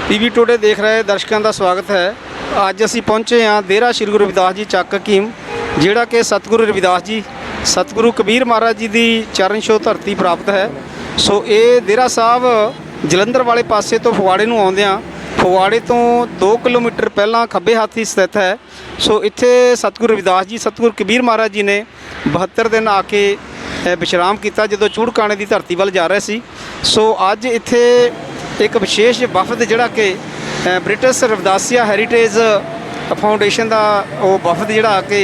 PV today देख रहे दर्शकों का स्वागत है। अज असी पहुँचे हाँ डेरा श्री गुरु रविदास जी चक हकीम, जिहड़ा कि सतगुरु रविदास जी सतगुरु कबीर महाराज जी की चरण छो धरती प्राप्त है। सो ये डेरा साहब जलंधर वाले पासे तो फगवाड़े नूं आउंदियां, फगवाड़े तो 2 किलोमीटर पहला खब्बे हाथ ही स्थित है। सो इत्थे सतगुरु रविदास जी सतगुरु कबीर महाराज जी ने 72 दिन आके विश्राम किया जो चूड़काने की धरती वाल जा रहे सी। सो अज इत्थे एक विशेष वफद जिहड़ा कि ब्रिटिश रविदासिया हैरीटेज फाउंडेशन का वो वफद जिहड़ा कि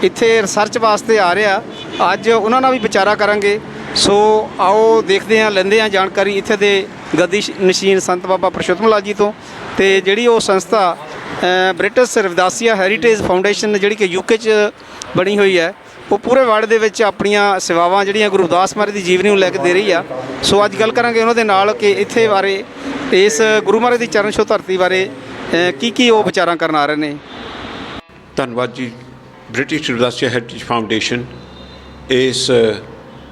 इत्थे रिसर्च वास्ते आ रहा, अज उन्हां नाल भी विचारा करांगे। सो आओ देखते हैं, लेंदे हैं जानकारी इत्थे दे गद्दी नशीन संत बाबा परशोत्तम लाल जी तो ते जिहड़ी वो संस्था ब्रिटिश रविदासिया हैरीटेज फाउंडेशन जिहड़ी कि यूके च बनी हुई है, वो पूरे वर्ल्ड दे विच अपणियां सेवावां जिहड़ियां गुरु रविदास महाराज की जीवनी नूं लैके दे रही आ। सो अज गल करांगे उन्हां दे नाल कि इत्थे बारे इस गुरु महाराज की चरण छो धरती बारे की वो विचारां करन आ रहे हैं। धन्यवाद जी। ब्रिटिश रविदासिया हैरीटेज फाउंडेशन इस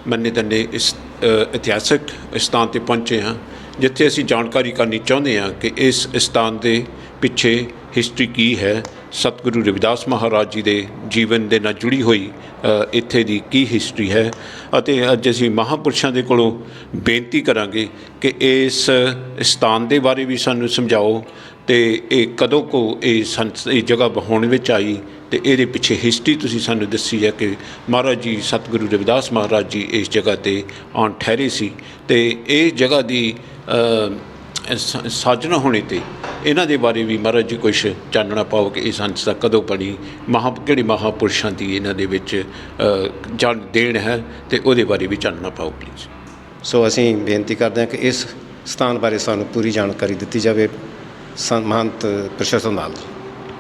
मन्ने तन्ने इस इतिहासक स्थान पर पहुँचे हाँ, जिथे असी जानकारी करनी चाहते हैं कि इस स्थान के पिछे हिस्टरी की है, सतगुरु रविदास महाराज जी के जीवन के नाल जुड़ी हुई इत्थे दी की हिस्टरी है। अते अज असी महापुरुषों के कोलों बेनती करांगे कि इस स्थान के बारे भी सानू समझाओ तो ये कदों को ये जगह होने में आई तो ये पिछे हिस्टरी तुसी सानू दसी है कि महाराज जी सतगुरु रविदास महाराज जी इस जगह पर आन ठहरे सी ते इस जगह की साजना होने ते इन्हां दे बारे भी महाराज जी कुछ चानना पाओ कि इस संस्था कदों बनी, किहड़े महापुरुषों की इन्हां दे विच जान देन है तो उहदे बारे भी चानना पाओ प्लीज़। सो असीं बेनती करते हैं कि इस स्थान बारे सानू पूरी जानकारी दी जाए। महंत परशोत्तम लाल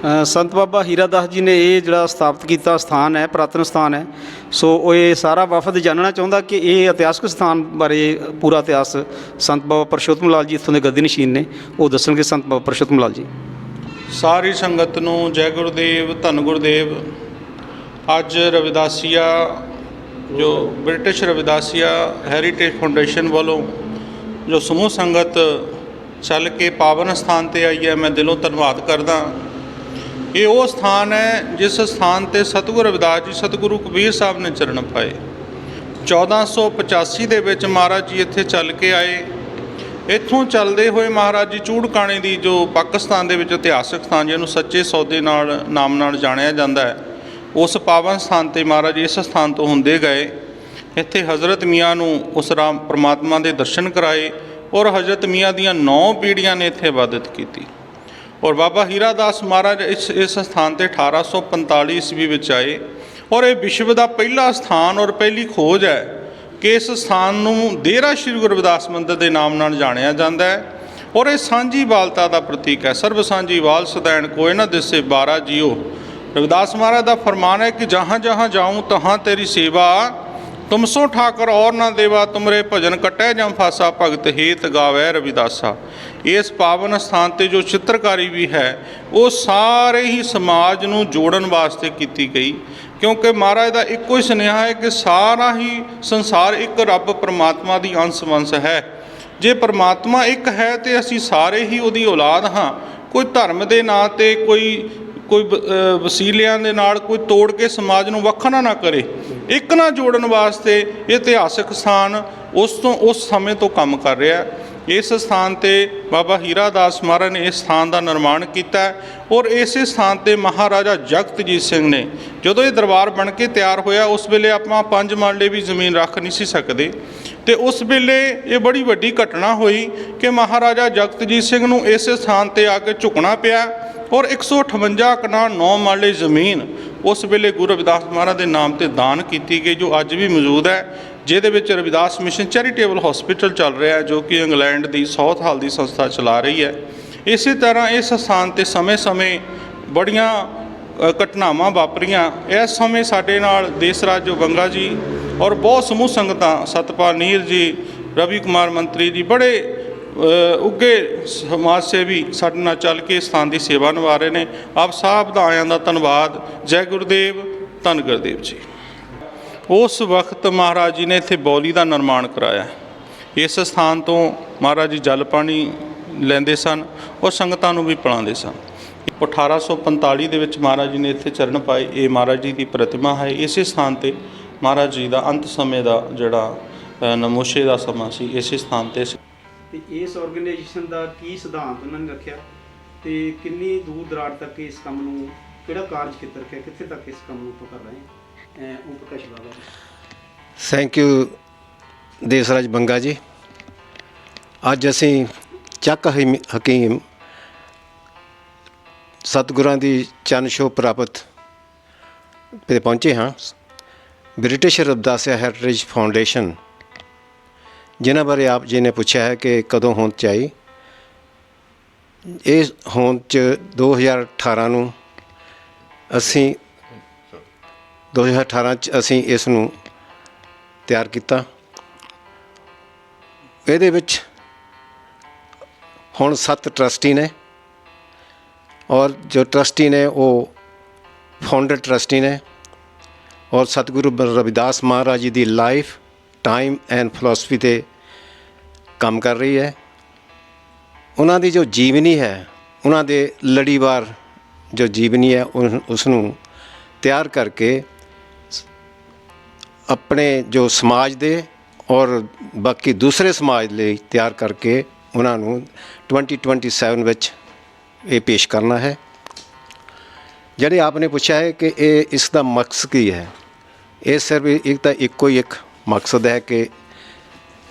संत बाबा हीरा दास जी ने ये जिहड़ा स्थापित किया स्थान है, पुरातन स्थान है। सो ये सारा वफद जानना चाहता कि ये इतिहासक स्थान बारे पूरा इतिहास संत बाबा परशोत्तम लाल जी इत्थों के गद्दी नशीन ने वो दसणगे। संत बाबा परशोत्तम लाल जी। सारी संगत नूं जय गुरुदेव, धन गुरुदेव। अज रविदासिया जो ब्रिटिश रविदासिया हैरीटेज फाउंडेशन वालों जो समूह संगत चल के पावन स्थान पर आई है, मैं दिलों धन्यवाद करदा। ये वो स्थान है जिस स्थान पर सतगुरु रविदास जी सतगुरु कबीर साहब ने चरण पाए। 1485 दे विच महाराज जी इत्थे चल के आए। इत्थों चलते हुए महाराज जी चूड़काने की जो पाकिस्तान दे विच इतिहासक स्थान जिन्होंने सच्चे सौदे नाम नाल जानिया जाता है, उस पावन स्थान पर महाराज इस स्थान तो होंदे गए। इत्थे हज़रत मियाँ नूं उस राम परमात्मा के दर्शन कराए और हज़रत मियाँ दीयां 9 पीढ़ियां ने इत्थे इबादत की। और बाबा हीरा दास महाराज इस स्थान पर 1845 ईस्वी में आए और ये विश्व का पहला स्थान और पहली खोज है कि इस स्थान नूं डेरा श्री गुरु रविदास मंदिर के नाम नाल जानिया जाता है। और ये सांझी बालता का प्रतीक है। सर्व सांझी बाल सदैन कोय न दिसे 12 जियो। रविदास महाराज का फरमान है कि जहाँ जहाँ जाऊँ तहाँ तेरी सेवा, तुम सो ठाकर और ना देवा, तुमरे भजन कटै जम फासा, भगत हेत गावै रविदासा। इस पावन स्थान पर जो चित्रकारी भी है वो सारे ही समाज नूं जोड़न वास्ते की गई, क्योंकि महाराज का एको ही सुनेहा है कि सारा ही संसार एक रब परमात्मा की अंश वंश है। जे परमात्मा एक है तो असी सारे ही उहदी औलाद हाँ। कोई धर्म के नाँ ते कोई वसीलियां दे नाल कोई तोड़ के समाज नूं वखना ना करे, एक ना जोड़न वास्ते इतिहासक स्थान उस समय तो काम कर रहा है। इस स्थान पर बाबा हीरा दास महाराज ने इस स्थान का निर्माण किया और इस स्थान पर महाराजा जगतजीत सिंह ने जो ये दरबार बन के तैयार होया, उस वेले आपां 5 मरले भी जमीन रख नहीं सी सकते। तो उस वेले ये बड़ी वड्डी घटना हुई कि महाराजा जगतजीत सिंह नूं इस स्थान पर आके झुकना पिया और 158 कनाल 9 मरले जमीन उस वेले गुरु रविदास महाराज के नाम पर दान की गई, जो अज भी मौजूद है। जिहदे विच रविदास मिशन चैरिटेबल हॉस्पिटल चल रहा है, जो कि इंग्लैंड की साउथ हाल की संस्था चला रही है। इस तरह इस स्थान पर समय समय बड़ियां घटनावां वापरियां। इस समय साडे नाल देसराज जो गंगा जी और बहुत समूह संगतां, सतपाल नीर जी, रवि कुमार मंत्री जी, बड़े उगे समाज सेवी साडे नाल चल के स्थान की सेवा निभा रहे हैं। आप साहब दा आयां दा धन्नवाद। जय गुरुदेव, धन गुरुदेव जी। उस वक्त महाराज जी ने इत्थे बौली का निर्माण कराया। इस स्थान तो महाराज जी जल पानी ਲੈਂਦੇ ਸਨ ਔਰ ਸੰਗਤਾਂ ਨੂੰ ਵੀ ਪਿਲਾਉਂਦੇ ਸਨ। 1845 ਦੇ ਵਿੱਚ ਮਹਾਰਾਜ ਜੀ ਨੇ ਇੱਥੇ ਚਰਨ ਪਾਏ। ਇਹ ਮਹਾਰਾਜ ਜੀ ਦੀ ਪ੍ਰਤਿਮਾ ਹੈ। ਇਸੇ ਸਥਾਨ 'ਤੇ ਮਹਾਰਾਜ ਜੀ ਦਾ ਅੰਤ ਸਮੇਂ ਦਾ ਜਿਹੜਾ ਨਮੋਸ਼ੇ ਦਾ ਸਮਾਂ ਸੀ, ਇਸੇ ਸਥਾਨ 'ਤੇ ਸੀ। ਤੇ ਇਸ ਆਰਗੇਨਾਈਜੇਸ਼ਨ ਦਾ ਕੀ ਸਿਧਾਂਤ ਉਹਨਾਂ ਨੇ ਰੱਖਿਆ ਤੇ ਕਿੰਨੀ ਦੂਰ ਦਰਾੜ ਤੱਕ ਇਸ ਕੰਮ ਨੂੰ, ਕਿਹੜਾ ਕਾਰਜ ਖੇਤਰ ਹੈ, ਕਿੱਥੇ ਤੱਕ ਇਸ ਕੰਮ ਨੂੰ ਆਪਾਂ ਕਰ ਰਹੇ ਹਾਂ? ਉਹ ਪ੍ਰਕਾਸ਼ ਬਾਬਾ ਜੀ। ਥੈਂਕ ਯੂ ਦੇਸਰਾਜ ਬੰਗਾ ਜੀ। ਅੱਜ ਅਸੀਂ ਚੱਕ ਹਕੀਮ ਸਤਿਗੁਰਾਂ ਦੀ ਚਰਨ ਛੋਹ ਪ੍ਰਾਪਤ 'ਤੇ ਪਹੁੰਚੇ ਹਾਂ। ਬ੍ਰਿਟਿਸ਼ ਰਵਿਦਾਸੀਆ ਹੈਰੀਟੇਜ ਫਾਊਂਡੇਸ਼ਨ, ਜਿਨ੍ਹਾਂ ਬਾਰੇ ਆਪ ਜੀ ਨੇ ਪੁੱਛਿਆ ਹੈ ਕਿ ਕਦੋਂ ਹੋਂਦ 'ਚ ਆਈ, ਇਹ ਹੋਂਦ 'ਚ 2018 ਨੂੰ ਅਸੀਂ 2018 'ਚ ਅਸੀਂ ਇਸ ਨੂੰ ਤਿਆਰ ਕੀਤਾ। ਇਹਦੇ ਵਿੱਚ ਹੁਣ 7 ਟਰਸਟੀ ਨੇ ਔਰ ਜੋ ਟਰਸਟੀ ਨੇ ਉਹ ਫਾਊਂਡਰ ਟਰਸਟੀ ਨੇ ਔਰ ਸਤਿਗੁਰੂ ਰਵਿਦਾਸ ਮਹਾਰਾਜ ਜੀ ਦੀ ਲਾਈਫ, ਟਾਈਮ ਐਂਡ ਫਿਲਾਸਫੀ 'ਤੇ ਕੰਮ ਕਰ ਰਹੀ ਹੈ। ਉਹਨਾਂ ਦੀ ਜੋ ਜੀਵਨੀ ਹੈ, ਉਹਨਾਂ ਦੇ ਲੜੀਵਾਰ ਜੋ ਜੀਵਨੀ ਹੈ, ਉਸ ਨੂੰ ਤਿਆਰ ਕਰਕੇ ਆਪਣੇ ਜੋ ਸਮਾਜ ਦੇ ਔਰ ਬਾਕੀ ਦੂਸਰੇ ਸਮਾਜ ਲਈ ਤਿਆਰ ਕਰਕੇ ਉਹਨਾਂ ਨੂੰ 2027 ਵਿੱਚ ਇਹ ਪੇਸ਼ ਕਰਨਾ ਹੈ। ਜਿਹੜੇ ਆਪਨੇ ਪੁੱਛਿਆ ਹੈ ਕਿ ਇਹ ਇਸ ਦਾ ਮਕਸਦ ਕੀ ਹੈ, ਇਹ ਸਿਰਫ ਇੱਕ ਤਾਂ ਇੱਕੋ ਹੀ ਇੱਕ ਮਕਸਦ ਹੈ ਕਿ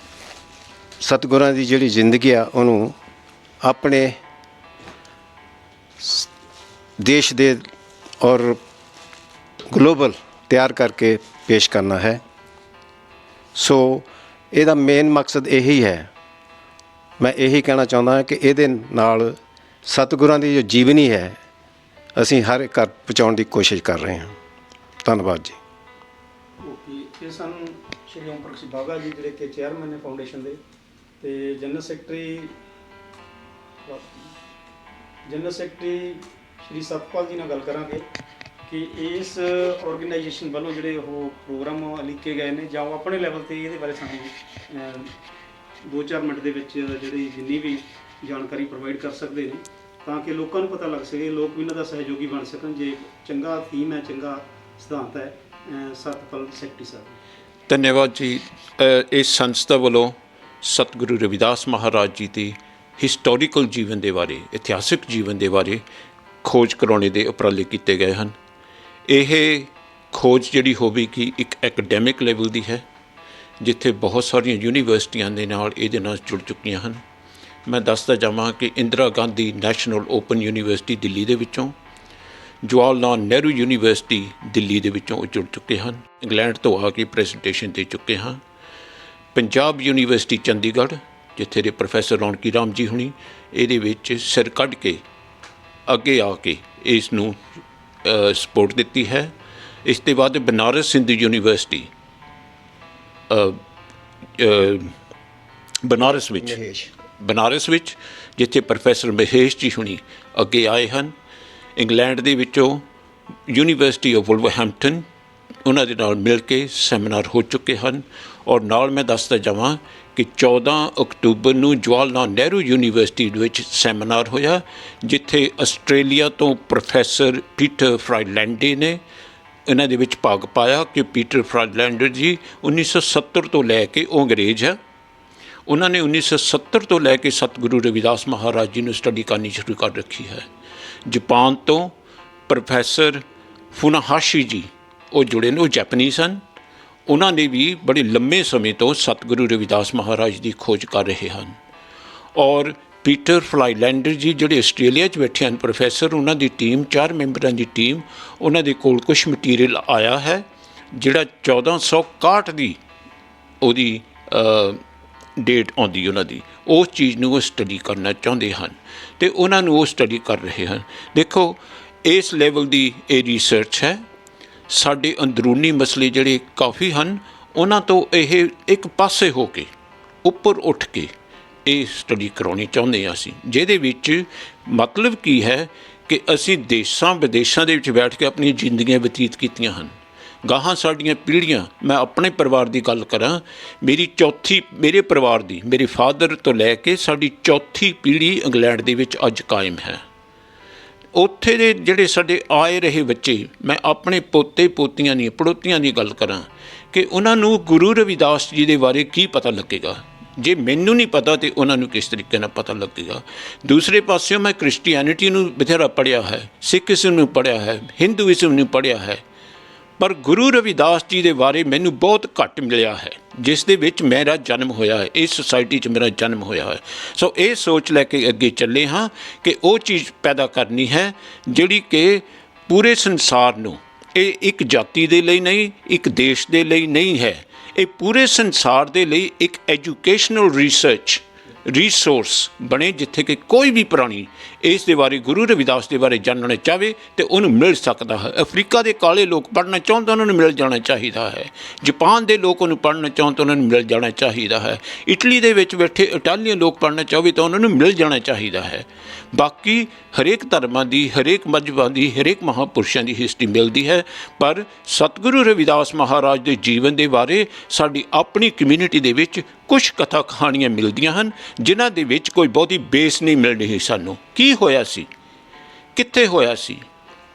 ਸਤਿਗੁਰਾਂ ਦੀ ਜਿਹੜੀ ਜ਼ਿੰਦਗੀ ਆ ਉਹਨੂੰ ਆਪਣੇ ਦੇਸ਼ ਦੇ ਔਰ ਗਲੋਬਲ ਤਿਆਰ ਕਰਕੇ ਪੇਸ਼ ਕਰਨਾ ਹੈ। ਸੋ ਇਹਦਾ ਮੇਨ ਮਕਸਦ ਇਹੀ ਹੈ। ਮੈਂ ਇਹੀ ਕਹਿਣਾ ਚਾਹੁੰਦਾ ਹਾਂ ਕਿ ਇਹਦੇ ਨਾਲ ਸਤਿਗੁਰਾਂ ਦੀ ਜੋ ਜੀਵਨੀ ਹੈ ਅਸੀਂ ਹਰ ਇੱਕ ਘਰ ਪਹੁੰਚਾਉਣ ਦੀ ਕੋਸ਼ਿਸ਼ ਕਰ ਰਹੇ ਹਾਂ। ਧੰਨਵਾਦ ਜੀ। ਓਕੇ, ਇਹ ਸਾਨੂੰ ਸ਼੍ਰੀ ਓਮ ਪ੍ਰਕਾਸ਼ ਬਾਗਾ ਜੀ ਜਿਹੜੇ ਕਿ ਚੇਅਰਮੈਨ ਨੇ ਫਾਊਂਡੇਸ਼ਨ ਦੇ, ਤੇ ਜਨਰਲ ਸੈਕਟਰੀ ਸ਼੍ਰੀ ਸਤਪਾਲ ਜੀ ਨਾਲ ਗੱਲ ਕਰਾਂਗੇ ਕਿ ਇਸ ਆਰਗੇਨਾਈਜੇਸ਼ਨ ਵੱਲੋਂ ਜਿਹੜੇ ਉਹ ਪ੍ਰੋਗਰਾਮ ਲਿਖੇ ਗਏ ਨੇ ਜਾਂ ਉਹ ਆਪਣੇ ਲੈਵਲ 'ਤੇ ਇਹਦੇ ਬਾਰੇ ਸਾਨੂੰ 2-4 ਮਿੰਟ ਦੇ ਵਿੱਚ ਜਿਹੜੀ ਜਿੰਨੀ ਵੀ ਜਾਣਕਾਰੀ ਪ੍ਰੋਵਾਈਡ ਕਰ ਸਕਦੇ ਨੇ, ਤਾਂ ਕਿ ਲੋਕਾਂ ਨੂੰ ਪਤਾ ਲੱਗ ਸਕੇ, ਲੋਕ ਵੀ ਇਹਨਾਂ ਦਾ ਸਹਿਯੋਗੀ ਬਣ ਸਕਣ। ਜੇ ਚੰਗਾ ਥੀਮ ਹੈ, ਚੰਗਾ ਸਿਧਾਂਤ ਹੈ। ਸਤਪਾਲ ਸੈਕਟਰੀ ਸਾਹਿਬ। ਧੰਨਵਾਦ ਜੀ। ਇਸ ਸੰਸਥਾ ਵੱਲੋਂ ਸਤਿਗੁਰੂ ਰਵਿਦਾਸ ਮਹਾਰਾਜ ਜੀ ਦੀ ਹਿਸਟੋਰੀਕਲ ਜੀਵਨ ਦੇ ਬਾਰੇ, ਇਤਿਹਾਸਿਕ ਜੀਵਨ ਦੇ ਬਾਰੇ ਖੋਜ ਕਰਾਉਣੇ ਦੇ ਉਪਰਾਲੇ ਕੀਤੇ ਗਏ ਹਨ। ਇਹ ਖੋਜ ਜਿਹੜੀ ਹੋਵੇਗੀ ਇੱਕ ਐਕੈਡੈਮਿਕ ਲੈਵਲ ਦੀ ਹੈ, ਜਿੱਥੇ ਬਹੁਤ ਸਾਰੀਆਂ ਯੂਨੀਵਰਸਿਟੀਆਂ ਦੇ ਨਾਲ ਇਹਦੇ ਨਾਲ ਜੁੜ ਚੁੱਕੀਆਂ ਹਨ। ਮੈਂ ਦੱਸਦਾ ਜਾਵਾਂ ਕਿ Indira Gandhi national open university Delhi ਦੇ ਵਿੱਚੋਂ, ਜਵਾਹਰ ਲਾਲ ਨਹਿਰੂ ਯੂਨੀਵਰਸਿਟੀ ਦਿੱਲੀ ਦੇ ਵਿੱਚੋਂ ਉਹ ਜੁੜ ਚੁੱਕੇ ਹਨ। ਇੰਗਲੈਂਡ ਤੋਂ ਆ ਕੇ ਪ੍ਰੈਜੈਂਟੇਸ਼ਨ ਦੇ ਚੁੱਕੇ ਹਾਂ। ਪੰਜਾਬ ਯੂਨੀਵਰਸਿਟੀ ਚੰਡੀਗੜ੍ਹ, ਜਿੱਥੇ ਦੇ ਪ੍ਰੋਫੈਸਰ ਰੌਣਕੀ ਰਾਮ ਜੀ ਹੁਣੀ ਇਹਦੇ ਵਿੱਚ ਸਿਰ ਕੱਢ ਕੇ ਅੱਗੇ ਆ ਕੇ ਇਸ ਨੂੰ ਸਪੋਰਟ ਦਿੱਤੀ ਹੈ। ਇਸ ਤੋਂ ਬਾਅਦ ਬਨਾਰਸ ਹਿੰਦੂ ਯੂਨੀਵਰਸਿਟੀ ਬਨਾਰਸ ਵਿੱਚ ਜਿੱਥੇ ਪ੍ਰੋਫੈਸਰ ਮਹੇਸ਼ ਜੀ ਹੁਣੀ ਅੱਗੇ ਆਏ ਹਨ। ਇੰਗਲੈਂਡ ਦੇ ਵਿੱਚੋਂ ਯੂਨੀਵਰਸਿਟੀ ਆਫ ਵੁਲਵਰਹੈਂਪਟਨ, ਉਹਨਾਂ ਦੇ ਨਾਲ ਮਿਲ ਕੇ ਸੈਮੀਨਾਰ ਹੋ ਚੁੱਕੇ ਹਨ। ਔਰ ਨਾਲ ਮੈਂ ਦੱਸਦਾ ਜਾਵਾਂ ਕਿ 14 ਅਕਤੂਬਰ ਨੂੰ ਜਵਾਹਰ ਲਾਲ ਨਹਿਰੂ ਯੂਨੀਵਰਸਿਟੀ ਵਿੱਚ ਸੈਮੀਨਾਰ ਹੋਇਆ, ਜਿੱਥੇ ਆਸਟ੍ਰੇਲੀਆ ਤੋਂ ਪ੍ਰੋਫੈਸਰ ਪੀਟਰ ਫਰਾਈਲੈਂਡੇ ਨੇ ਇਹਨਾਂ ਦੇ ਵਿੱਚ ਭਾਗ ਪਾਇਆ। ਕਿ ਪੀਟਰ ਫਰਾਈਲੈਂਡਰ ਜੀ 1970 ਤੋਂ ਲੈ ਕੇ, ਉਹ ਅੰਗਰੇਜ਼ ਹੈ, ਉਹਨਾਂ ਨੇ 1970 ਤੋਂ ਲੈ ਕੇ ਸਤਿਗੁਰੂ ਰਵਿਦਾਸ ਮਹਾਰਾਜ ਜੀ ਨੂੰ ਸਟੱਡੀ ਕਰਨੀ ਸ਼ੁਰੂ ਕਰ ਰੱਖੀ ਹੈ। ਜਾਪਾਨ ਤੋਂ ਪ੍ਰੋਫੈਸਰ ਫੁਨਾਹਾਸ਼ੀ ਜੀ ਉਹ ਜੁੜੇ ਨੇ, ਉਹ ਜੈਪਨੀਜ਼ ਹਨ। ਉਹਨਾਂ ਨੇ ਵੀ ਬੜੇ ਲੰਮੇ ਸਮੇਂ ਤੋਂ ਸਤਿਗੁਰੂ ਰਵਿਦਾਸ ਮਹਾਰਾਜ ਦੀ ਖੋਜ ਕਰ ਰਹੇ ਹਨ। ਔਰ ਪੀਟਰ ਫਰਾਈਲੈਂਡਰ ਜੀ ਜਿਹੜੇ ਆਸਟ੍ਰੇਲੀਆ 'ਚ ਬੈਠੇ ਹਨ ਪ੍ਰੋਫੈਸਰ, ਉਹਨਾਂ ਦੀ ਟੀਮ 4 ਮੈਂਬਰਾਂ ਦੀ ਟੀਮ, ਉਹਨਾਂ ਦੇ ਕੋਲ ਕੁਛ ਮਟੀਰੀਅਲ ਆਇਆ ਹੈ ਜਿਹੜਾ 1461 ਦੀ ਉਹਦੀ ਡੇਟ ਆਉਂਦੀ ਉਹਨਾਂ ਦੀ, ਉਸ ਚੀਜ਼ ਨੂੰ ਉਹ ਸਟੱਡੀ ਕਰਨਾ ਚਾਹੁੰਦੇ ਹਨ ਅਤੇ ਉਹਨਾਂ ਨੂੰ ਉਹ ਸਟੱਡੀ ਕਰ ਰਹੇ ਹਨ। ਦੇਖੋ ਇਸ ਲੈਵਲ ਦੀ ਇਹ ਰਿਸਰਚ ਹੈ। ਸਾਡੇ ਅੰਦਰੂਨੀ ਮਸਲੇ ਜਿਹੜੇ ਕਾਫੀ ਹਨ, ਉਹਨਾਂ ਤੋਂ ਇਹ ਇੱਕ ਪਾਸੇ ਹੋ ਕੇ ਉੱਪਰ ਉੱਠ ਕੇ ਇਹ ਸਟੱਡੀ ਕਰਾਉਣੀ ਚਾਹੁੰਦੇ ਹਾਂ ਅਸੀਂ, ਜਿਹਦੇ ਵਿੱਚ ਮਤਲਬ ਕੀ ਹੈ ਕਿ ਅਸੀਂ ਦੇਸ਼ਾਂ ਵਿਦੇਸ਼ਾਂ ਦੇ ਵਿੱਚ ਬੈਠ ਕੇ ਆਪਣੀਆਂ ਜ਼ਿੰਦਗੀਆਂ ਬਤੀਤ ਕੀਤੀਆਂ ਹਨ। ਗਾਹਾਂ ਸਾਡੀਆਂ ਪੀੜ੍ਹੀਆਂ, ਮੈਂ ਆਪਣੇ ਪਰਿਵਾਰ ਦੀ ਗੱਲ ਕਰਾਂ, ਮੇਰੇ ਪਰਿਵਾਰ ਦੀ, ਮੇਰੇ ਫਾਦਰ ਤੋਂ ਲੈ ਕੇ ਸਾਡੀ ਚੌਥੀ ਪੀੜ੍ਹੀ ਇੰਗਲੈਂਡ ਦੇ ਵਿੱਚ ਅੱਜ ਕਾਇਮ ਹੈ। ਉੱਥੇ ਦੇ ਜਿਹੜੇ ਸਾਡੇ ਆਏ ਰਹੇ ਬੱਚੇ, ਮੈਂ ਆਪਣੇ ਪੋਤੇ ਪੋਤੀਆਂ ਦੀ, ਪੜੋਤੀਆਂ ਦੀ ਗੱਲ ਕਰਾਂ ਕਿ ਉਹਨਾਂ ਨੂੰ ਗੁਰੂ ਰਵਿਦਾਸ ਜੀ ਦੇ ਬਾਰੇ ਕੀ ਪਤਾ ਲੱਗੇਗਾ। ਜੇ ਮੈਨੂੰ ਨਹੀਂ ਪਤਾ ਤਾਂ ਉਹਨਾਂ ਨੂੰ ਕਿਸ ਤਰੀਕੇ ਨਾਲ ਪਤਾ ਲੱਗੇਗਾ। ਦੂਸਰੇ ਪਾਸਿਓਂ ਮੈਂ ਕ੍ਰਿਸਚੀਅਨਿਟੀ ਨੂੰ ਬਥੇਰਾ ਪੜ੍ਹਿਆ ਹੈ, ਸਿੱਖਿਜ਼ਮ ਨੂੰ ਪੜ੍ਹਿਆ ਹੈ, ਹਿੰਦੂਇਜ਼ਮ ਨੂੰ ਪੜ੍ਹਿਆ ਹੈ, ਪਰ ਗੁਰੂ ਰਵਿਦਾਸ ਜੀ ਦੇ ਬਾਰੇ ਮੈਨੂੰ ਬਹੁਤ ਘੱਟ ਮਿਲਿਆ ਹੈ, ਜਿਸ ਦੇ ਵਿੱਚ ਮੇਰਾ ਜਨਮ ਹੋਇਆ ਹੈ, ਇਸ ਸੁਸਾਇਟੀ 'ਚ ਮੇਰਾ ਜਨਮ ਹੋਇਆ ਹੈ। ਸੋ ਇਹ ਸੋਚ ਲੈ ਕੇ ਅੱਗੇ ਚੱਲੇ ਹਾਂ ਕਿ ਉਹ ਚੀਜ਼ ਪੈਦਾ ਕਰਨੀ ਹੈ ਜਿਹੜੀ ਕਿ ਪੂਰੇ ਸੰਸਾਰ ਨੂੰ, ਇਹ ਇੱਕ ਜਾਤੀ ਦੇ ਲਈ ਨਹੀਂ, ਇੱਕ ਦੇਸ਼ ਦੇ ਲਈ ਨਹੀਂ ਹੈ, ਇਹ ਪੂਰੇ ਸੰਸਾਰ ਦੇ ਲਈ ਇੱਕ ਐਜੂਕੇਸ਼ਨਲ ਰਿਸੋਰਸ ਬਣੇ, ਜਿੱਥੇ ਕਿ ਕੋਈ ਵੀ ਪ੍ਰਾਣੀ ਇਸ ਦੇ ਬਾਰੇ, ਗੁਰੂ ਰਵਿਦਾਸ ਦੇ ਬਾਰੇ ਜਾਣਨਾ ਚਾਹਵੇ ਤੇ ਉਹਨੂੰ ਮਿਲ ਸਕਦਾ ਹੈ। ਅਫਰੀਕਾ ਦੇ ਕਾਲੇ ਲੋਕ ਪੜ੍ਹਨਾ ਚਾਹੁੰਦੇ, ਉਹਨਾਂ ਨੂੰ ਮਿਲ ਜਾਣਾ ਚਾਹੀਦਾ ਹੈ। ਜਾਪਾਨ ਦੇ ਲੋਕ ਉਹਨੂੰ ਪੜ੍ਹਨਾ ਚਾਹੁੰਦੇ, ਉਹਨਾਂ ਨੂੰ ਮਿਲ ਜਾਣਾ ਚਾਹੀਦਾ ਹੈ। ਇਟਲੀ ਦੇ ਵਿੱਚ ਬੈਠੇ ਇਟਾਲੀਅਨ ਲੋਕ ਪੜ੍ਹਨਾ ਚਾਹਵੇ ਤਾਂ ਉਹਨਾਂ ਨੂੰ ਮਿਲ ਜਾਣਾ ਚਾਹੀਦਾ ਹੈ। ਬਾਕੀ ਹਰੇਕ ਧਰਮਾਂ ਦੀ, ਹਰੇਕ ਮਜ਼ਹਬਾਂ ਦੀ, ਹਰੇਕ ਮਹਾਂਪੁਰਸ਼ਾਂ ਦੀ ਹਿਸਟਰੀ ਮਿਲਦੀ ਹੈ, ਪਰ ਸਤਿਗੁਰੂ ਰਵਿਦਾਸ ਮਹਾਰਾਜ ਦੇ ਜੀਵਨ ਦੇ ਬਾਰੇ ਸਾਡੀ ਆਪਣੀ ਕਮਿਊਨਿਟੀ ਦੇ ਵਿੱਚ ਕੁਝ ਕਥਾ ਕਹਾਣੀਆਂ ਮਿਲਦੀਆਂ ਹਨ, ਜਿਨ੍ਹਾਂ ਦੇ ਵਿੱਚ ਕੋਈ ਬਹੁਤੀ ਬੇਸ ਨਹੀਂ ਮਿਲ ਰਹੀ ਸਾਨੂੰ। ਕੀ ਹੋਇਆ ਸੀ, ਕਿੱਥੇ ਹੋਇਆ ਸੀ,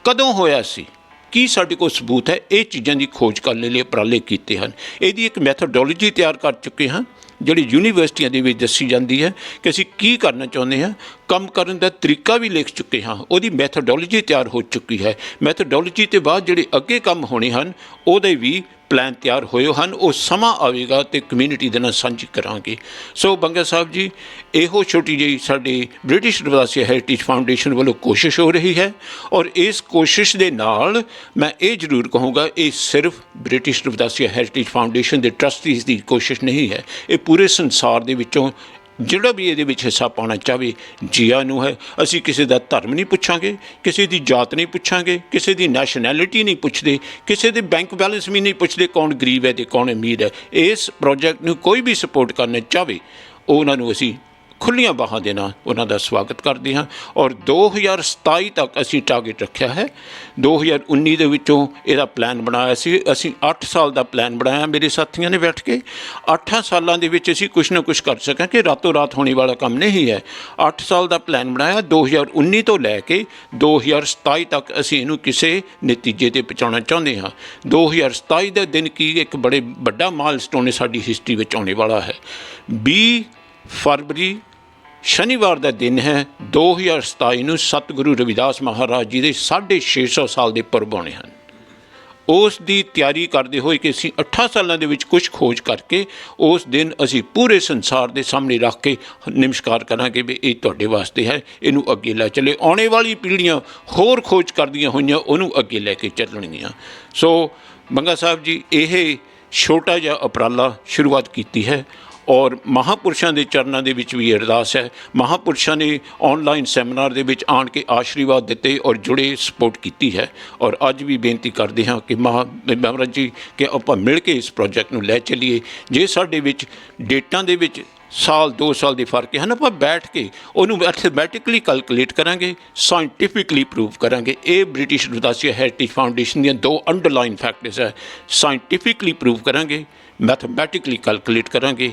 ਕਦੋਂ ਹੋਇਆ ਸੀ, ਕੀ ਸਾਡੇ ਕੋਲ ਸਬੂਤ ਹੈ, ਇਹ ਚੀਜ਼ਾਂ ਦੀ ਖੋਜ ਕਰਨ ਲਈ ਉਪਰਾਲੇ ਕੀਤੇ ਹਨ। ਇਹਦੀ ਇੱਕ ਮੈਥੋਡੋਲੋਜੀ ਤਿਆਰ ਕਰ ਚੁੱਕੇ ਹਾਂ, ਜਿਹੜੀ ਯੂਨੀਵਰਸਿਟੀਆਂ ਦੇ ਵਿੱਚ ਦੱਸੀ ਜਾਂਦੀ ਹੈ ਕਿ ਅਸੀਂ ਕੀ ਕਰਨਾ ਚਾਹੁੰਦੇ ਹਾਂ। ਕੰਮ ਕਰਨ ਦਾ ਤਰੀਕਾ ਵੀ ਲਿਖ ਚੁੱਕੇ ਹਾਂ, ਉਹਦੀ ਮੈਥੋਡੋਲੋਜੀ ਤਿਆਰ ਹੋ ਚੁੱਕੀ ਹੈ। ਮੈਥੋਡੋਲੋਜੀ ਤੋਂ ਬਾਅਦ ਜਿਹੜੇ ਅੱਗੇ ਕੰਮ ਹੋਣੇ ਹਨ ਉਹਦੇ ਵੀ ਪਲਾਨ ਤਿਆਰ ਹੋਏ ਹਨ। ਉਹ ਸਮਾਂ ਆਵੇਗਾ ਤੇ ਕਮਿਊਨਿਟੀ ਦੇ ਨਾਲ ਸਾਂਝੀ ਕਰਾਂਗੇ। ਸੋ ਬੰਗਾ ਸਾਹਿਬ ਜੀ, ਇਹੋ ਛੋਟੀ ਜਿਹੀ ਸਾਡੇ ਬ੍ਰਿਟਿਸ਼ ਰਵਿਦਾਸੀਆ ਹੈਰੀਟੇਜ ਫਾਊਂਡੇਸ਼ਨ ਵੱਲੋਂ ਕੋਸ਼ਿਸ਼ ਹੋ ਰਹੀ ਹੈ, ਔਰ ਇਸ ਕੋਸ਼ਿਸ਼ ਦੇ ਨਾਲ ਮੈਂ ਇਹ ਜ਼ਰੂਰ ਕਹੂੰਗਾ, ਇਹ ਸਿਰਫ ਬ੍ਰਿਟਿਸ਼ ਰਵਿਦਾਸੀਆ ਹੈਰੀਟੇਜ ਫਾਊਂਡੇਸ਼ਨ ਦੇ ਟਰਸਟੀਜ਼ ਦੀ ਕੋਸ਼ਿਸ਼ ਨਹੀਂ ਹੈ, ਇਹ ਪੂਰੇ ਸੰਸਾਰ ਦੇ ਵਿੱਚੋਂ ਜਿਹੜਾ ਵੀ ਇਹਦੇ ਵਿੱਚ ਹਿੱਸਾ ਪਾਉਣਾ ਚਾਹਵੇ ਜੀਆ ਨੂੰ ਹੈ। ਅਸੀਂ ਕਿਸੇ ਦਾ ਧਰਮ ਨਹੀਂ ਪੁੱਛਾਂਗੇ, ਕਿਸੇ ਦੀ ਜਾਤ ਨਹੀਂ ਪੁੱਛਾਂਗੇ, ਕਿਸੇ ਦੀ ਨੈਸ਼ਨੈਲਿਟੀ ਨਹੀਂ ਪੁੱਛਦੇ, ਕਿਸੇ ਦੇ ਬੈਂਕ ਬੈਲੈਂਸ ਵੀ ਨਹੀਂ ਪੁੱਛਦੇ, ਕੌਣ ਗਰੀਬ ਹੈ ਤੇ ਕੌਣ ਅਮੀਰ ਹੈ। ਇਸ ਪ੍ਰੋਜੈਕਟ ਨੂੰ ਕੋਈ ਵੀ ਸਪੋਰਟ ਕਰਨਾ ਚਾਹਵੇ, ਉਹਨਾਂ ਨੂੰ ਅਸੀਂ ਖੁੱਲ੍ਹੀਆਂ ਬਾਹਾਂ ਦੇ ਨਾਲ ਉਹਨਾਂ ਦਾ ਸਵਾਗਤ ਕਰਦੇ ਹਾਂ। ਔਰ 2027 ਤੱਕ ਅਸੀਂ ਟਾਰਗੇਟ ਰੱਖਿਆ ਹੈ। 2019 ਦੇ ਵਿੱਚੋਂ ਇਹਦਾ ਪਲਾਨ ਬਣਾਇਆ ਸੀ, ਅਸੀਂ 8 ਸਾਲ ਦਾ ਪਲਾਨ ਬਣਾਇਆ ਮੇਰੇ ਸਾਥੀਆਂ ਨੇ ਬੈਠ ਕੇ। 8 ਸਾਲਾਂ ਦੇ ਵਿੱਚ ਅਸੀਂ ਕੁਛ ਨਾ ਕੁਛ ਕਰ ਸਕਾਂ, ਕਿ ਰਾਤੋਂ ਰਾਤ ਹੋਣੇ ਵਾਲਾ ਕੰਮ ਨਹੀਂ ਹੈ। 8 ਸਾਲ ਦਾ ਪਲਾਨ ਬਣਾਇਆ, 2019 ਤੋਂ ਲੈ ਕੇ 2027 ਤੱਕ ਅਸੀਂ ਇਹਨੂੰ ਕਿਸੇ ਨਤੀਜੇ 'ਤੇ ਪਹੁੰਚਾਉਣਾ ਚਾਹੁੰਦੇ ਹਾਂ। 2027 ਦਾ ਦਿਨ ਕੀ ਇੱਕ ਬੜੇ ਵੱਡਾ ਮਾਈਲਸਟੋਨ ਸਾਡੀ ਹਿਸਟਰੀ ਵਿੱਚ ਆਉਣੇ ਵਾਲਾ ਹੈ। 20 ਫਰਵਰੀ ਸ਼ਨੀਵਾਰ ਦਾ ਦਿਨ ਹੈ। 2027 ਨੂੰ ਸਤਿਗੁਰੂ ਰਵਿਦਾਸ ਮਹਾਰਾਜ ਜੀ ਦੇ 650 ਸਾਲ ਦੇ ਪੁਰਬ ਆਉਣੇ ਹਨ। ਉਸ ਦੀ ਤਿਆਰੀ ਕਰਦੇ ਹੋਏ ਕਿ ਅਸੀਂ 8 ਸਾਲਾਂ ਦੇ ਵਿੱਚ ਕੁਝ ਖੋਜ ਕਰਕੇ ਉਸ ਦਿਨ ਅਸੀਂ ਪੂਰੇ ਸੰਸਾਰ ਦੇ ਸਾਹਮਣੇ ਰੱਖ ਕੇ ਨਮਸਕਾਰ ਕਰਾਂਗੇ ਵੀ ਇਹ ਤੁਹਾਡੇ ਵਾਸਤੇ ਹੈ, ਇਹਨੂੰ ਅੱਗੇ ਲੈ ਚੱਲੇ। ਆਉਣੇ ਵਾਲੀ ਪੀੜ੍ਹੀਆਂ ਹੋਰ ਖੋਜ ਕਰਦੀਆਂ ਹੋਈਆਂ ਉਹਨੂੰ ਅੱਗੇ ਲੈ ਕੇ ਚੱਲਣਗੀਆਂ। ਸੋ ਬੰਗਾ ਸਾਹਿਬ ਜੀ, ਇਹ ਛੋਟਾ ਜਿਹਾ ਉਪਰਾਲਾ ਸ਼ੁਰੂਆਤ ਕੀਤੀ ਹੈ, ਔਰ ਮਹਾਂਪੁਰਸ਼ਾਂ ਦੇ ਚਰਨਾਂ ਦੇ ਵਿੱਚ ਵੀ ਅਰਦਾਸ ਹੈ। ਮਹਾਂਪੁਰਸ਼ਾਂ ਨੇ ਆਨਲਾਈਨ ਸੈਮੀਨਾਰ ਦੇ ਵਿੱਚ ਆਣ ਕੇ ਆਸ਼ੀਰਵਾਦ ਦਿੱਤੇ ਔਰ ਜੁੜੇ ਸਪੋਰਟ ਕੀਤੀ ਹੈ। ਔਰ ਅੱਜ ਵੀ ਬੇਨਤੀ ਕਰਦੇ ਹਾਂ ਕਿ ਮਹਾਰਾਜ ਜੀ ਕਿ ਆਪਾਂ ਮਿਲ ਕੇ ਇਸ ਪ੍ਰੋਜੈਕਟ ਨੂੰ ਲੈ ਚੱਲੀਏ। ਜੇ ਸਾਡੇ ਵਿੱਚ ਡੇਟਾਂ ਦੇ ਵਿੱਚ ਸਾਲ 2 ਸਾਲ ਦੇ ਫਰਕ ਹਨ, ਆਪਾਂ ਬੈਠ ਕੇ ਉਹਨੂੰ ਮੈਥਮੈਟਿਕਲੀ ਕੈਲਕੂਲੇਟ ਕਰਾਂਗੇ, ਸਾਇੰਟੀਫਿਕਲੀ ਪ੍ਰੂਵ ਕਰਾਂਗੇ। ਇਹ ਬ੍ਰਿਟਿਸ਼ ਰਵਿਦਾਸੀਆ ਹੈਰੀਟੇਜ ਫਾਊਂਡੇਸ਼ਨ ਦੀਆਂ 2 ਅੰਡਰਲਾਈਨ ਫੈਕਟਰਸ ਹੈ। ਸਾਇੰਟੀਫਿਕਲੀ ਪ੍ਰੂਵ ਕਰਾਂਗੇ, ਮੈਥਮੈਟਿਕਲੀ ਕੈਲਕੂਲੇਟ ਕਰਾਂਗੇ।